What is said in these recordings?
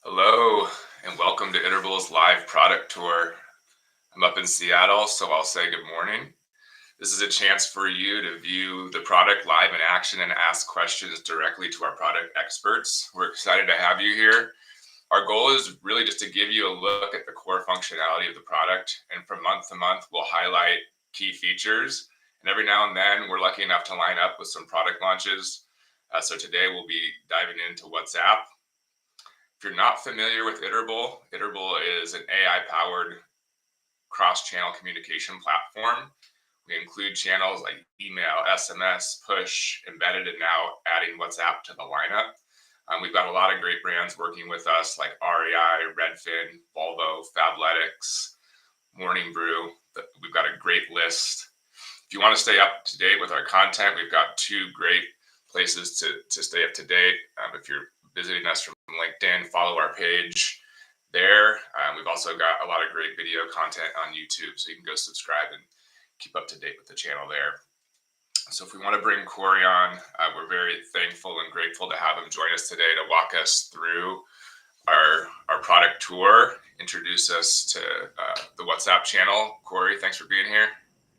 Hello, and welcome to Iterable's live product tour. I'm up in Seattle, so I'll say good morning. This is a chance for you to view the product live in action and ask questions directly to our product experts. We're excited to have you here. Our goal is really just to give you a look at the core functionality of the product, and from month to month, we'll highlight key features. And every now and then, we're lucky enough to line up with some product launches. So today, we'll be diving into WhatsApp. If you're not familiar with Iterable, Iterable is an AI-powered cross-channel communication platform. We include channels like email, SMS, push, embedded, and now adding WhatsApp to the lineup. We've got a lot of great brands working with us like REI, Redfin, Volvo, Fabletics, Morning Brew. We've got a great list. If you want to stay up to date with our content, we've got two great places to stay up to date. If you're visiting us from LinkedIn, follow our page there. We've also got a lot of great video content on YouTube, so you can go subscribe and keep up to date with the channel there. So if we want to bring Corey on, we're very thankful and grateful to have him join us today to walk us through our product tour, introduce us to the WhatsApp channel. Corey, thanks for being here.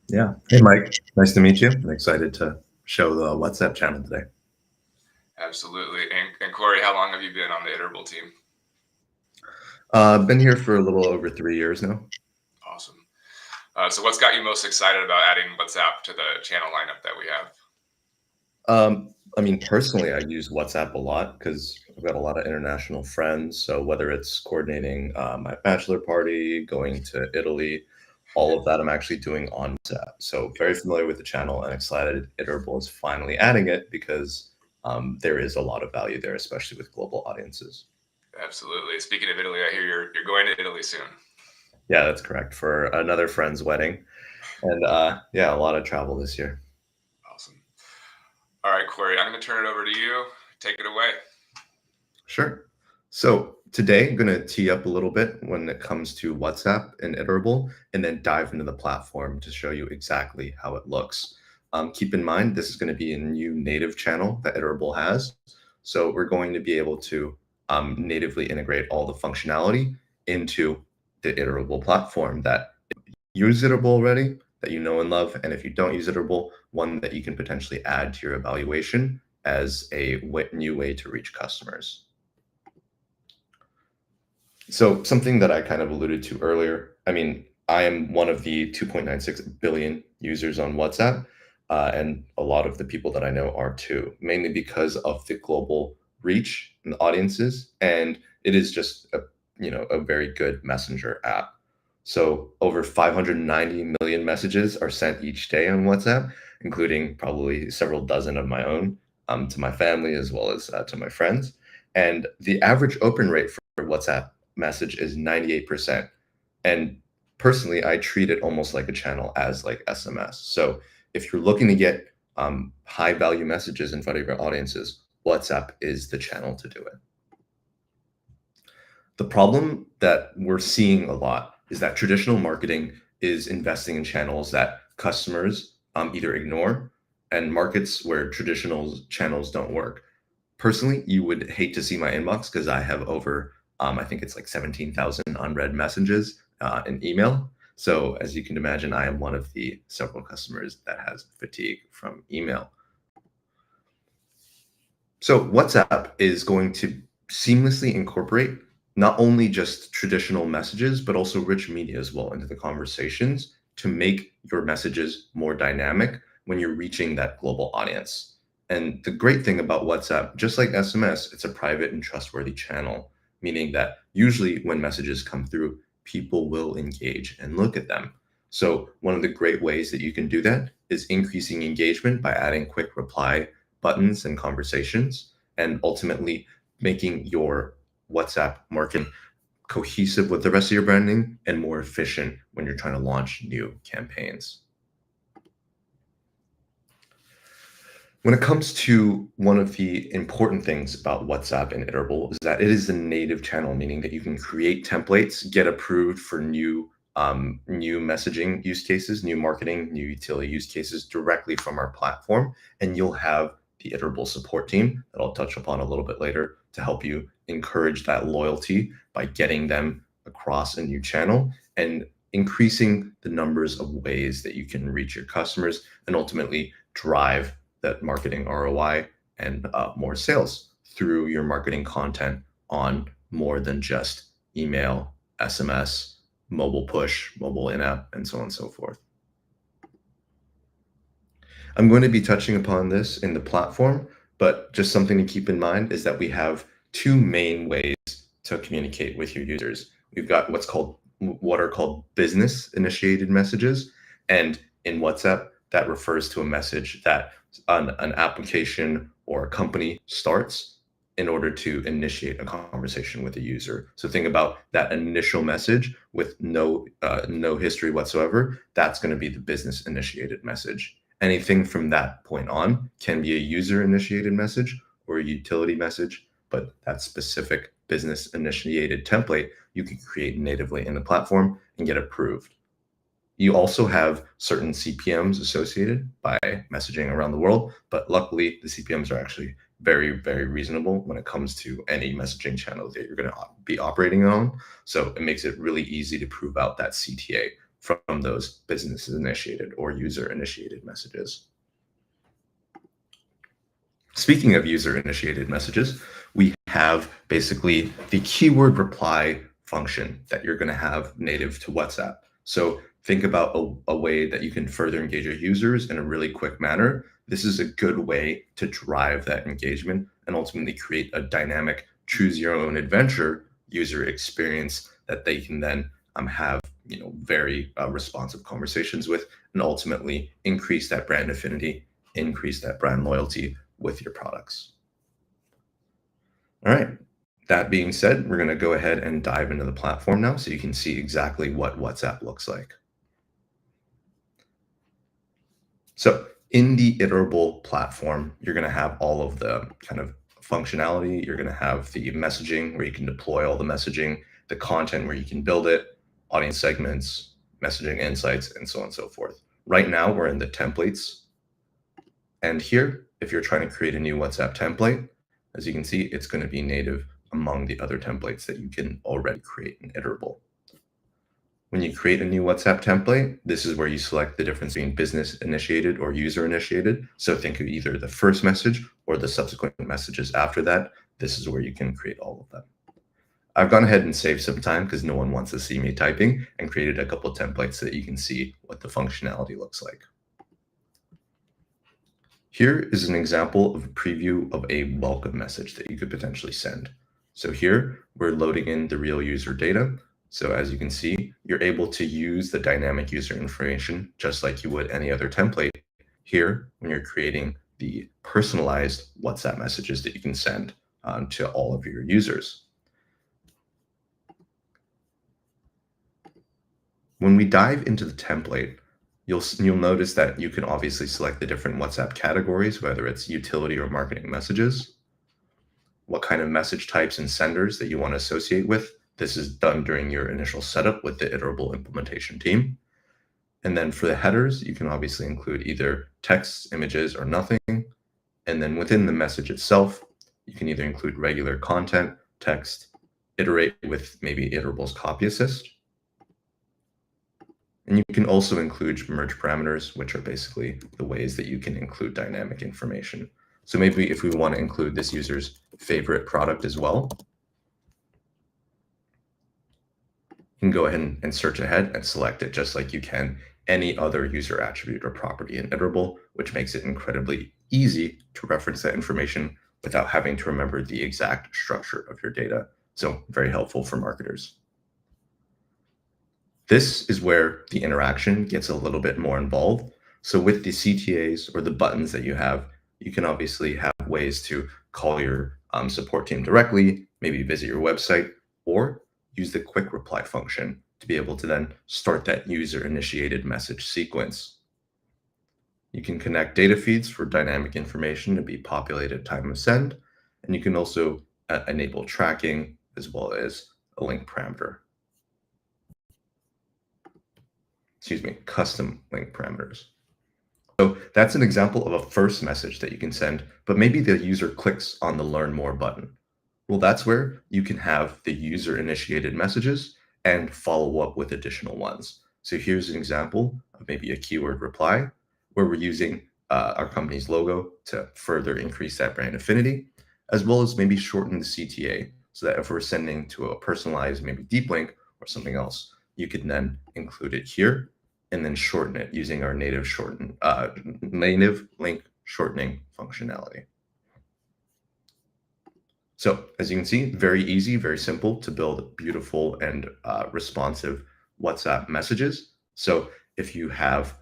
Yeah. Hey, Mike. Nice to meet you. I'm excited to show the WhatsApp channel today. Absolutely. And Corey, how long have you been on the Iterable team? I've been here for a little over 3 years now. Awesome. So what's got you most excited about adding WhatsApp to the channel lineup that we have? I mean, personally, I use WhatsApp a lot because I've got a lot of international friends. So whether it's coordinating my bachelor party, going to Italy, all of that I'm actually doing on WhatsApp. So very familiar with the channel and excited Iterable is finally adding it because there is a lot of value there, especially with global audiences. Absolutely. Speaking of Italy, I hear you're going to Italy soon. Yeah, that's correct. For another friend's wedding. And yeah, a lot of travel this year. Awesome. All right, Corey, I'm going to turn it over to you. Take it away. Sure. So today I'm going to tee up a little bit when it comes to WhatsApp and Iterable, and then dive into the platform to show you exactly how it looks. Keep in mind, this is going to be a new native channel that Iterable has. So we're going to be able to natively integrate all the functionality into the Iterable platform that you use Iterable already, that you know and love. And if you don't use Iterable, one that you can potentially add to your evaluation as a new way to reach customers. So something that I kind of alluded to earlier, I mean, I am one of the 2.96 billion users on WhatsApp. And a lot of the people that I know are too, mainly because of the global reach and audiences. And it is just a very good messenger app. So over 590 million messages are sent each day on WhatsApp, including probably several dozen of my own to my family as well as to my friends. And the average open rate for WhatsApp message is 98%. And personally, I treat it almost like a channel as like SMS. So if you're looking to get high value messages in front of your audiences, WhatsApp is the channel to do it. The problem that we're seeing a lot is that traditional marketing is investing in channels that customers either ignore and markets where traditional channels don't work. Personally, you would hate to see my inbox because I have over, I think it's like 17,000 unread messages in email. So as you can imagine, I am one of the several customers that has fatigue from email. So WhatsApp is going to seamlessly incorporate not only just traditional messages, but also rich media as well into the conversations to make your messages more dynamic when you're reaching that global audience. And the great thing about WhatsApp, just like SMS, it's a private and trustworthy channel, meaning that usually when messages come through, people will engage and look at them. So, one of the great ways that you can do that is increasing engagement by adding quick reply buttons and conversations, and ultimately making your WhatsApp marketing cohesive with the rest of your branding and more efficient when you're trying to launch new campaigns. When it comes to one of the important things about WhatsApp and Iterable is that it is a native channel, meaning that you can create templates, get approved for new messaging use cases, new marketing, new utility use cases directly from our platform, and you'll have the Iterable support team that I'll touch upon a little bit later to help you encourage that loyalty by getting them across a new channel and increasing the numbers of ways that you can reach your customers and ultimately drive that marketing ROI and more sales through your marketing content on more than just email, SMS, mobile push, mobile in-app, and so on and so forth. I'm going to be touching upon this in the platform, but just something to keep in mind is that we have two main ways to communicate with your users. We've got what are called business initiated messages, and in WhatsApp that refers to a message that an application or a company starts in order to initiate a conversation with a user. So think about that initial message with no history whatsoever. That's going to be the business initiated message. Anything from that point on can be a user initiated message or a utility message, but that specific business initiated template you can create natively in the platform and get approved. You also have certain CPMs associated by messaging around the world, but luckily the CPMs are actually very, very reasonable when it comes to any messaging channel that you're going to be operating on. So it makes it really easy to prove out that CTA from those business initiated or user initiated messages. Speaking of user initiated messages, we have basically the keyword reply function that you're going to have native to WhatsApp. So think about a way that you can further engage your users in a really quick manner. This is a good way to drive that engagement and ultimately create a dynamic choose your own adventure user experience that they can then have very responsive conversations with, and ultimately increase that brand affinity, increase that brand loyalty with your products. All right. That being said, we're going to go ahead and dive into the platform now so you can see exactly what WhatsApp looks like. So in the Iterable platform, you're going to have all of the kind of functionality. You're going to have the messaging where you can deploy all the messaging, the content where you can build it, audience segments, messaging insights, and so on and so forth. Right now, we're in the templates. And here, if you're trying to create a new WhatsApp template, as you can see, it's going to be native among the other templates that you can already create in Iterable. When you create a new WhatsApp template, this is where you select the difference between business initiated or user initiated. So think of either the first message or the subsequent messages after that. This is where you can create all of them. I've gone ahead and saved some time because no one wants to see me typing, and created a couple of templates so that you can see what the functionality looks like. Here is an example of a preview of a welcome message that you could potentially send. So here we're loading in the real user data. So as you can see, you're able to use the dynamic user information just like you would any other template here when you're creating the personalized WhatsApp messages that you can send to all of your users. When we dive into the template, you'll notice that you can obviously select the different WhatsApp categories, whether it's utility or marketing messages, what kind of message types and senders that you want to associate with. This is done during your initial setup with the Iterable implementation team. And then for the headers, you can obviously include either text, images, or nothing. And then within the message itself, you can either include regular content, text, iterate with maybe Iterable's copy assist. And you can also include merge parameters, which are basically the ways that you can include dynamic information. So maybe if we want to include this user's favorite product as well, you can go ahead and search ahead and select it just like you can any other user attribute or property in Iterable, which makes it incredibly easy to reference that information without having to remember the exact structure of your data. So very helpful for marketers. This is where the interaction gets a little bit more involved. So with the CTAs or the buttons that you have, you can obviously have ways to call your support team directly, maybe visit your website, or use the quick reply function to be able to then start that user-initiated message sequence. You can connect data feeds for dynamic information to be populated at time of send, and you can also enable tracking as well as a link parameter. Custom link parameters. So that's an example of a first message that you can send, but maybe the user clicks on the Learn More button. Well, that's where you can have the user-initiated messages and follow up with additional ones. So here's an example of maybe a keyword reply where we're using our company's logo to further increase that brand affinity, as well as maybe shorten the CTA so that if we're sending to a personalized, maybe deep link or something else, you can then include it here and then shorten it using our native link shortening functionality. So as you can see, very easy, very simple to build beautiful and responsive WhatsApp messages. So if you have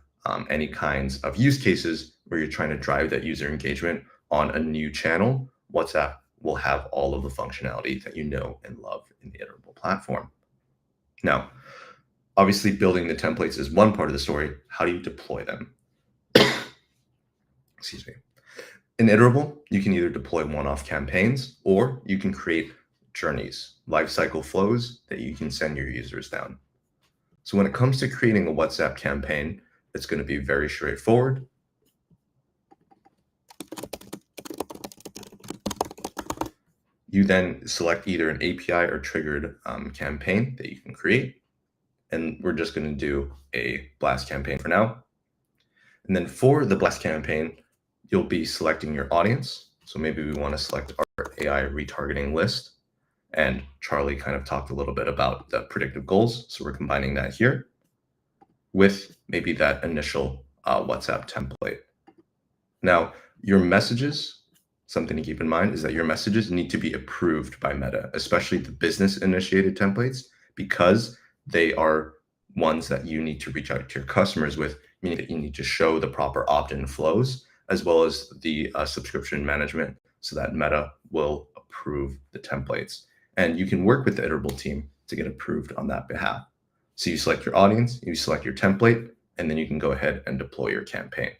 any kinds of use cases where you're trying to drive that user engagement on a new channel, WhatsApp will have all of the functionality that you know and love in the Iterable platform. Now, obviously, building the templates is one part of the story. How do you deploy them? Excuse me. In Iterable, you can either deploy one-off campaigns or you can create journeys, lifecycle flows that you can send your users down. So when it comes to creating a WhatsApp campaign, it's going to be very straightforward. You then select either an API or triggered campaign that you can create. And we're just going to do a blast campaign for now. And then for the blast campaign, you'll be selecting your audience. So maybe we want to select our AI retargeting list. And Charlie kind of talked a little bit about the predictive goals. So we're combining that here with maybe that initial WhatsApp template. Now, your messages, something to keep in mind is that your messages need to be approved by Meta, especially the business initiated templates, because they are ones that you need to reach out to your customers with, meaning that you need to show the proper opt-in flows, as well as the subscription management so that Meta will approve the templates. And you can work with the Iterable team to get approved on that behalf. So you select your audience, you select your template, and then you can go ahead and deploy your campaign.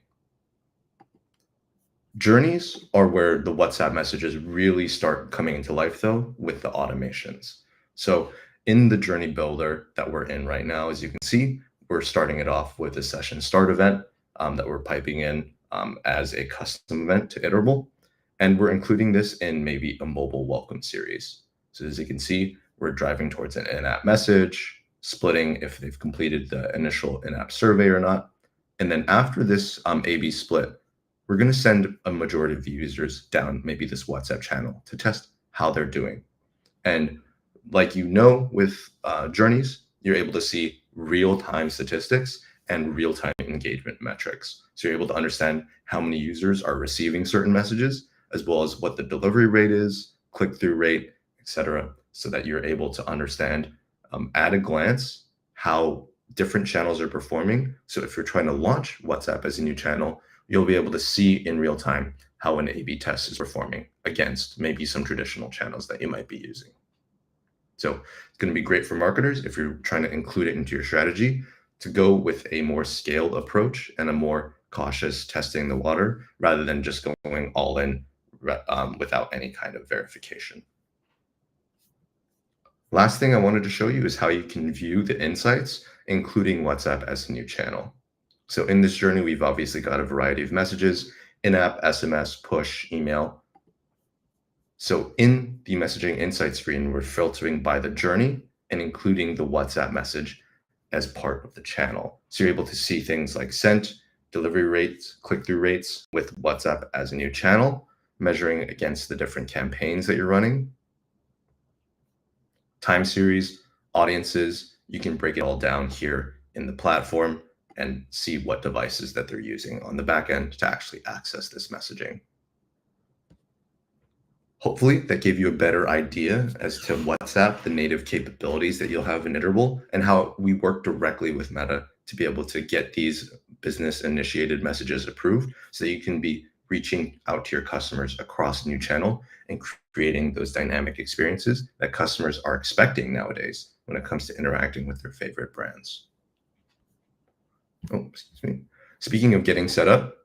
Journeys are where the WhatsApp messages really start coming into life, though, with the automations. So in the journey builder that we're in right now, as you can see, we're starting it off with a session start event that we're piping in as a custom event to Iterable. And we're including this in maybe a mobile welcome series. So as you can see, we're driving towards an in-app message, splitting if they've completed the initial in-app survey or not. And then after this A/B split, we're going to send a majority of the users down maybe this WhatsApp channel to test how they're doing. And like with journeys, you're able to see real-time statistics and real-time engagement metrics. So you're able to understand how many users are receiving certain messages, as well as what the delivery rate is, click-through rate, etc., so that you're able to understand at a glance how different channels are performing. So if you're trying to launch WhatsApp as a new channel, you'll be able to see in real time how an A/B test is performing against maybe some traditional channels that you might be using. So it's going to be great for marketers if you're trying to include it into your strategy to go with a more scaled approach and a more cautious testing the water rather than just going all in without any kind of verification. Last thing I wanted to show you is how you can view the insights, including WhatsApp as a new channel. So in this journey, we've obviously got a variety of messages, in-app, SMS, push, email. So in the messaging insight screen, we're filtering by the journey and including the WhatsApp message as part of the channel. So you're able to see things like sent, delivery rates, click-through rates with WhatsApp as a new channel, measuring against the different campaigns that you're running, time series, audiences. You can break it all down here in the platform and see what devices that they're using on the back end to actually access this messaging. Hopefully, that gave you a better idea as to WhatsApp, the native capabilities that you'll have in Iterable, and how we work directly with Meta to be able to get these business-initiated messages approved so that you can be reaching out to your customers across new channel and creating those dynamic experiences that customers are expecting nowadays when it comes to interacting with their favorite brands. Oh, excuse me. Speaking of getting set up,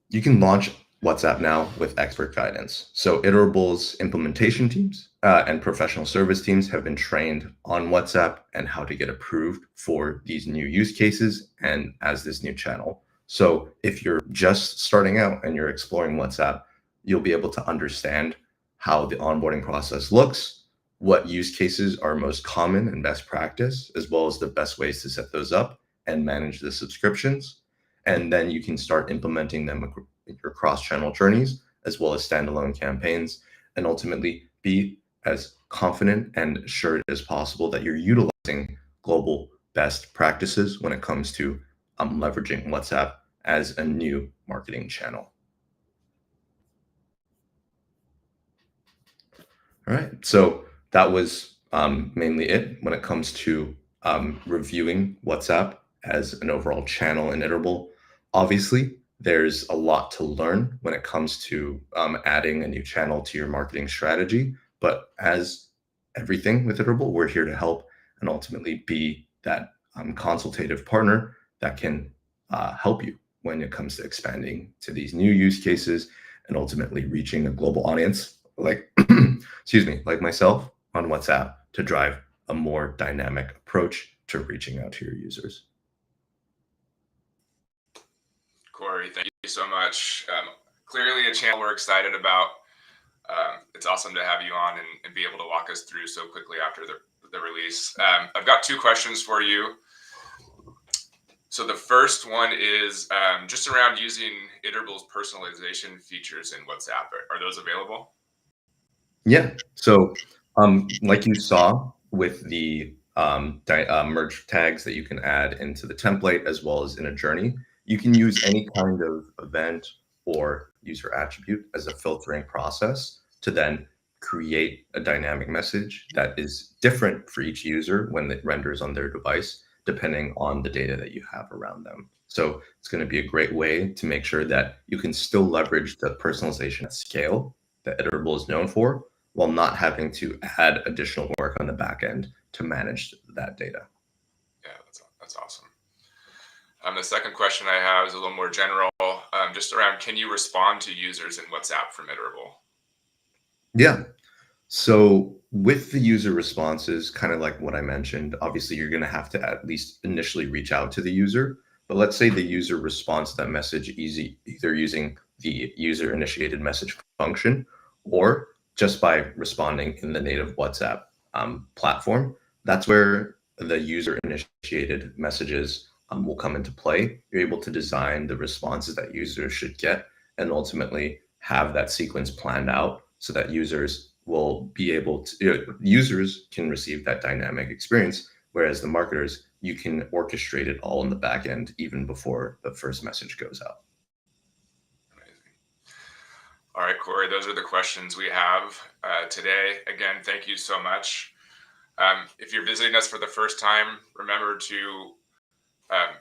you can launch WhatsApp now with expert guidance. So Iterable's implementation teams and professional service teams have been trained on WhatsApp and how to get approved for these new use cases and as this new channel. So if you're just starting out and you're exploring WhatsApp, you'll be able to understand how the onboarding process looks, what use cases are most common and best practice, as well as the best ways to set those up and manage the subscriptions. And then you can start implementing them your cross-channel journeys as well as standalone campaigns, and ultimately be as confident and assured as possible that you're utilizing global best practices when it comes to leveraging WhatsApp as a new marketing channel. All right, so that was mainly it when it comes to reviewing WhatsApp as an overall channel in Iterable. Obviously, there's a lot to learn when it comes to adding a new channel to your marketing strategy. But as everything with Iterable, we're here to help and ultimately be that consultative partner that can help you when it comes to expanding to these new use cases and ultimately reaching a global audience like excuse me, like myself on WhatsApp to drive a more dynamic approach to reaching out to your users. Corey, thank you so much. Clearly, a channel we're excited about. It's awesome to have you on and be able to walk us through so quickly after the release. I've got two questions for you. So the first one is just around using Iterable's personalization features in WhatsApp. Are those available? Yeah. So, like you saw with the merge tags that you can add into the template as well as in a journey, you can use any kind of event or user attribute as a filtering process to then create a dynamic message that is different for each user when it renders on their device, depending on the data that you have around them. So it's going to be a great way to make sure that you can still leverage the personalization at scale that Iterable is known for, while not having to add additional work on the back end to manage that data. Yeah, that's awesome. The second question I have is a little more general, just around, can you respond to users in WhatsApp from Iterable? Yeah. So with the user responses, kind of like what I mentioned, obviously you're going to have to at least initially reach out to the user. But let's say the user responds to that message either using the user initiated message function or just by responding in the native WhatsApp platform. That's where the user initiated messages will come into play. You're able to design the responses that users should get and ultimately have that sequence planned out so that users will be able to, users can receive that dynamic experience, whereas the marketers, you can orchestrate it all in the back end even before the first message goes out. Amazing. All right, Corey, those are the questions we have today. Again, thank you so much. If you're visiting us for the first time, remember to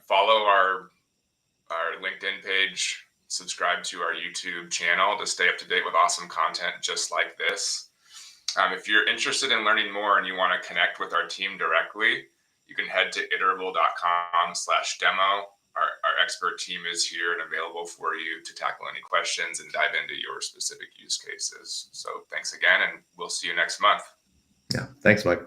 follow our LinkedIn page, subscribe to our YouTube channel to stay up to date with awesome content just like this. If you're interested in learning more and you want to connect with our team directly, you can head to iterable.com/demo. Our expert team is here and available for you to tackle any questions and dive into your specific use cases. So thanks again, and we'll see you next month. Yeah. Thanks, Mike.